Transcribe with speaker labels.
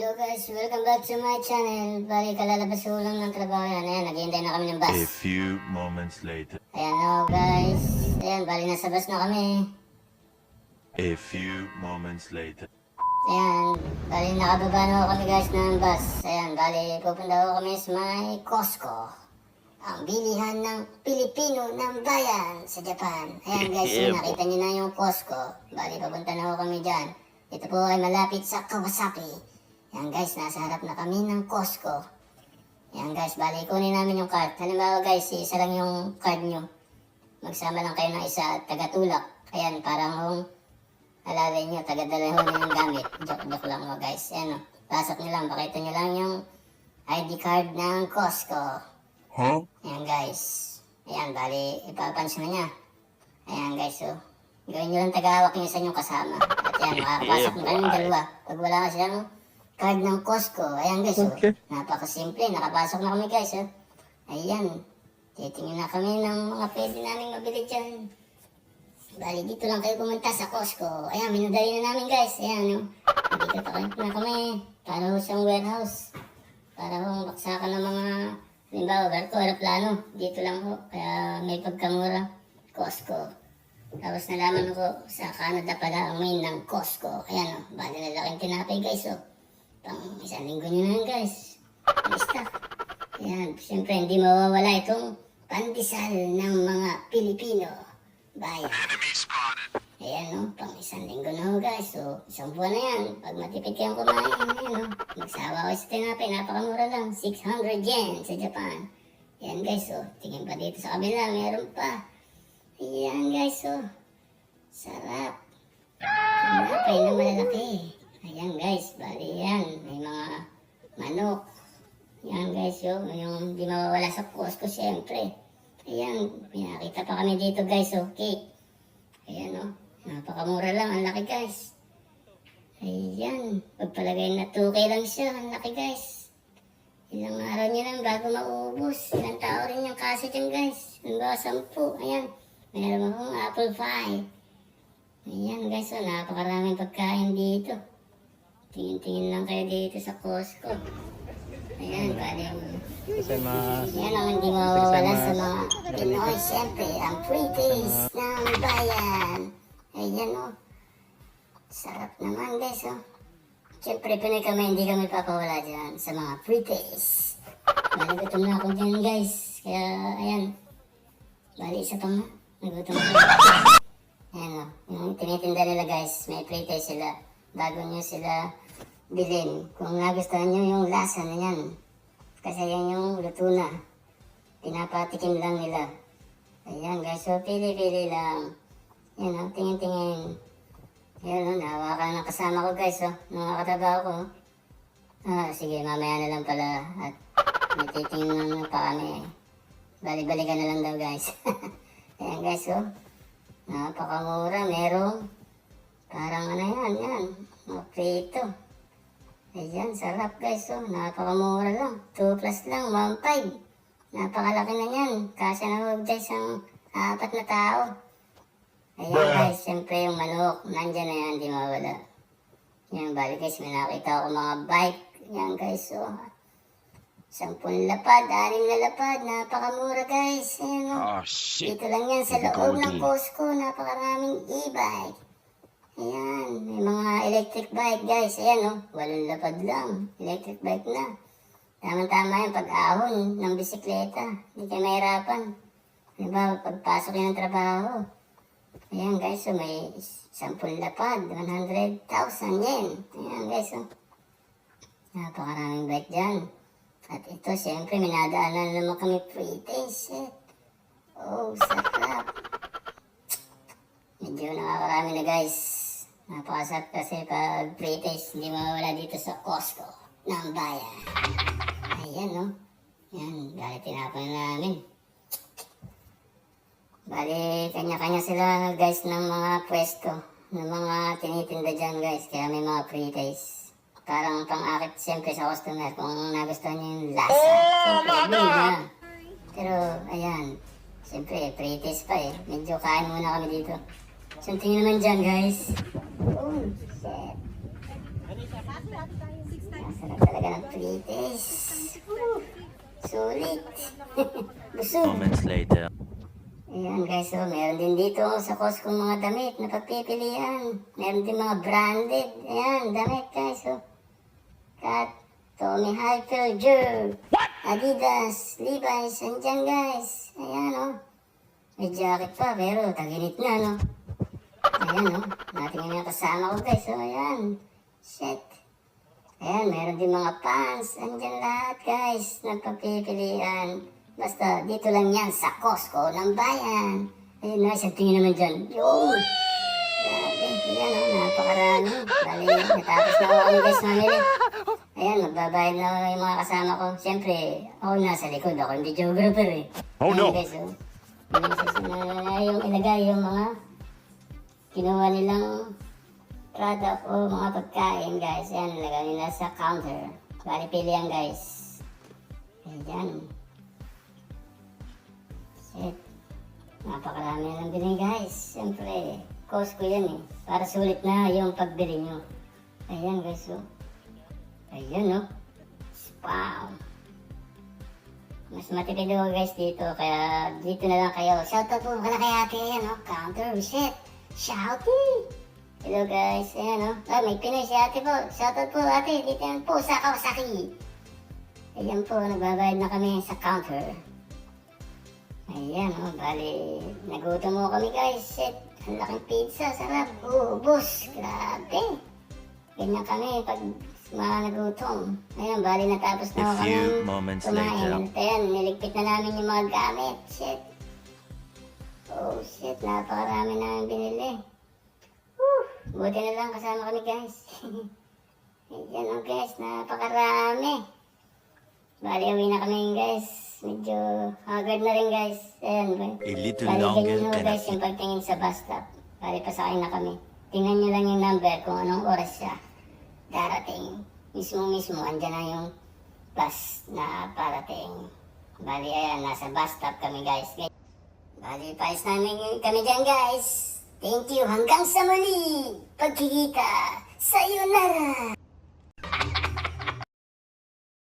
Speaker 1: Hello guys, welcome back to my channel. Bali, kalalabas ko lang ng trabaho yan. Ayan, naghihintay na kami ng bus.
Speaker 2: A few moments later.
Speaker 1: Ayan o guys. Ayan, bali nasa bus na kami.
Speaker 2: A few moments later.
Speaker 1: Ayan, bali nakababa na ako kami guys ng bus. Ayan, bali pupunta ako kami sa may Costco. Ang bilihan ng Pilipino ng bayan sa Japan. Ayan guys, nakita nyo na yung Costco. Bali, papunta na ako kami dyan. Ito po ay malapit sa Kawasaki. Ayan guys, nasa harap na kami ng Costco. Ayan guys, bali kunin namin yung card. Halimbawa guys, isa lang yung card nyo. Magsama lang kayo ng isa at tagatulak. Ayan, parang kung alalay nyo, tagadala nyo yung gamit. Joke lang mo guys. Ayan o, pasok nyo lang, pakita nyo lang yung ID card ng Costco.
Speaker 2: Huh?
Speaker 1: Ayan guys. Ayan, bali ipapunch na niya. Ayan guys, so gawin nyo lang tagahawak yung isa nyong kasama. At yan, makakapasok na kayong dalawa. Pag wala ka silang card ng Costco. Ayan guys, okay. Napakasimple. Nakapasok na kami guys. Ayan. Titingin na kami ng mga pwede namin mabili dyan. Bali, dito lang kayo pumunta sa Costco. Ayan, minadali na namin guys. Ayan, dito pa na kami. Para ho siyang warehouse. Para ho baksakan ng mga halimbawa, barko, aeroplano. Dito lang ho. Kaya may pagkamura. Costco. Tapos nalaman ko sa Canada pala ang main ng Costco. Ayan o, bali na laking tinapay guys o. Pang isang linggo nyo na yan guys. May stock. Ayan, siyempre hindi mawawala itong pandesal ng mga Pilipino. Bayan. Ayan o, pang isang linggo na ho guys. So, isang buwan na yan. Pag matipid kayong kumain, ayan o. Magsawa ko sa tinapay, napakamura lang. 600 yen sa Japan. Ayan guys o, tingin pa dito sa kabila, meron pa. Ayan guys o. Sarap. Tinapay na malalaki. Ayan guys, bali yan. May mga manok. Ayan guys, yung di mawawala sa Costco siyempre. Ayan, pinakita pa kami dito guys, cake. Ayan o, napakamura lang, ang laki guys. Ayan, pagpalagay na 2K lang siya, ang laki guys. Ilang araw niya lang bago maubos. Ilang tao rin yung kaso dyan guys. Halimbawa 10, ayan. Meron akong apple pie. Ayan guys, napakaraming pagkain dito. Tingin-tingin lang kayo dito sa Costco. Ayan, bali. Yan ang hindi mawawala sa mga Pinoy. Siyempre, ang pretties ng bayan. Ayan o. Sarap naman guys o. Siyempre, Pinoy kami, hindi kami papawala dyan sa mga pretties. Bali, gutom na ako dyan guys. Kaya, ayan. Bali, isa pa nga. Nagutom ako. Ayan o. Yung tinitinda nila guys, may pretties sila. Bago nyo sila bilhin. Kung nagustuhan nyo yung lasa na yan. Kasi yan yung luto na. Pinapatikim lang nila. Ayan guys, so pili-pili lang. Yan o, tingin-tingin. Yan o, nahawakan ng kasama ko guys o. Mga katrabaho ko. Sige, mamaya na lang pala. At may titingin lang pa kami. Bali-balikan na lang daw guys. Ayan guys o. Napakamura, merong parang ano yan. Mga prito. Ayan, sarap guys, oh. Napakamura lang. 2 plus lang, 1.5. Napakalaki na yan. Kasya na huwag guys ang 4 na tao. Ayan guys, siyempre yung manok. Nandyan na yan, di mawala. Yan, bali guys, may nakita ako mga bike. Yan guys, oh. 10 lapad, 6 na lapad. Napakamura guys. Ayan, oh.
Speaker 2: Shit.
Speaker 1: Dito lang yan sa loob ng Costco. Napakaraming e-bike. Ayan, may mga electric bike guys. Ayan o, 8 lapad lang. Electric bike na. Tama-tama yan pag-ahon ng bisikleta. Hindi kayo mahirapan. Diba, pagpasok yan ng trabaho. Ayan guys, so may 10 lapad, 100,000 yen. Ayan guys o. Napakaraming bike dyan. At ito, siyempre, minadaanan naman kami pre-taste. Oh, sarap. Medyo nakakarami na guys. Napakasarap kasi pag pre-taste, hindi mawawala dito sa Costco ng bayan. Ayan no. Yan, bali tinapon na namin. Bali, kanya-kanya sila guys ng mga pwesto. Ng mga tinitinda dyan guys. Kaya may mga pre-taste. Parang pang-akit siyempre sa customer kung nagustuhan nyo yung lasa. Siyempre, na. Pero, ayan. Siyempre, pre-taste pa eh. Medyo kain muna kami dito. So, tingin naman dyan guys. Oh, shit. Sarap talaga ng Frites. Sulit. Busog.
Speaker 2: Moments later.
Speaker 1: Ayan guys, so meron din dito sa Costco mga damit na pagpipilian. Meron din mga branded. Ayan, damit guys. So, Kat, Tommy Hilfiger, Adidas, Levi's, andyan guys. Ayan o. May jacket pa pero taginit na no. Ayan o. Natingin yung kasama ko guys. So ayan. Shit. Ayan, meron din mga pants. Andyan lahat guys. Nagpapipilian. Basta dito lang yan sa Costco ng bayan. Ayun na, isang tingin naman dyan. Yun! Grabe, yan o, napakarami. Bali, natapos na ako kami guys mamili. Ayan, magbabayad na yung mga kasama ko. Siyempre, ako nasa likod. Ako hindi geographer eh.
Speaker 2: Oh, no.
Speaker 1: Ayan, guys, oh. Yung ilagay yung mga kinuha nilang product o mga pagkain guys. Ayan, nilagay nila sa counter. Bali, pili yan guys. Ayan. Shit. Napakarami na lang bilhin guys. Siyempre, Costco yan eh. Para sulit na yung pagbili nyo. Ayan guys, oh. Ayan, oh. Wow. Mas matipid ako guys dito. Kaya dito na lang kayo. Shoutout po pala kay ate. Ayan, oh. Counter. Shit. Shouty. Hello guys. Ayan, oh. Ah, may Pinoy si ate po. Shoutout po ate. Dito yan po sa Kawasaki. Ayan po. Nagbabayad na kami sa counter. Ayan, oh, bali, nagutom mo kami guys. Shit, ang laking pizza, sarap. Ubus, grabe. Ganyan kami pag mga nagutom. Ayan, bali, natapos na
Speaker 2: A
Speaker 1: ako
Speaker 2: few
Speaker 1: kami
Speaker 2: moments
Speaker 1: kumain.
Speaker 2: later.
Speaker 1: Ayan, niligpit na namin yung mga gamit. Shit. Oh, shit, napakarami namin binili. Buti na lang kasama kami guys. Ayan, oh guys, napakarami. Bali, uwi na kami guys. Medyo haggard na rin guys. Ayan ba?
Speaker 2: A little
Speaker 1: Bali,
Speaker 2: longer
Speaker 1: ganyan ho
Speaker 2: than
Speaker 1: guys yung pagtingin sa bus stop. Bali, pasakay na kami. Tingnan nyo lang yung number kung anong oras siya darating. Mismo, andyan na yung bus na parating. Bali, ayan, nasa bus stop kami guys. Bali, pais namin kami dyan guys. Thank you, hanggang sa muli. Pagkikita, sayonara.